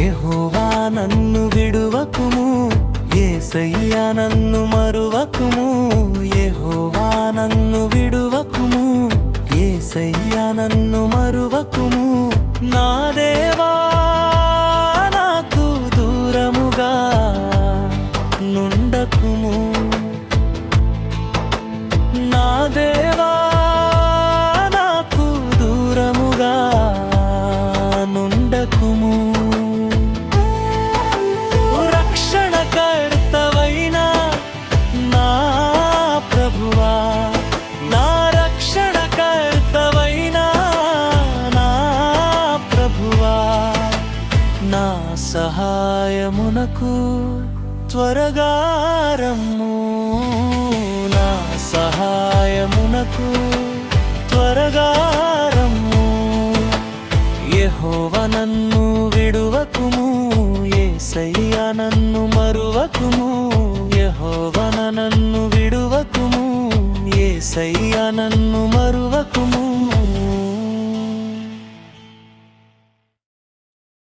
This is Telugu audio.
యెహోవా నన్ను విడువకుము, యేసయ్యా నన్ను మరువకుము. యెహోవా నన్ను విడువకుము, యేసయ్యా నన్ను మరువకుము. నా దేవా నాకు దూరముగా నుండకుము. నా దేవా నాకు దూరముగా నుండకుము. రక్షణకర్తవైన నా ప్రభువా, నా రక్షణకర్తవైన నా ప్రభువా, నా సహాయమునకు త్వరగా రమ్ము. నా సహాయమునకు త్వరగా రమ్ము. యెహోవా నన్ను విడువకుము, యేసయ్యా నన్ను మరువకుము. యెహోవా నన్ను విడువకుము, యేసయ్యా నన్ను మరువకుము.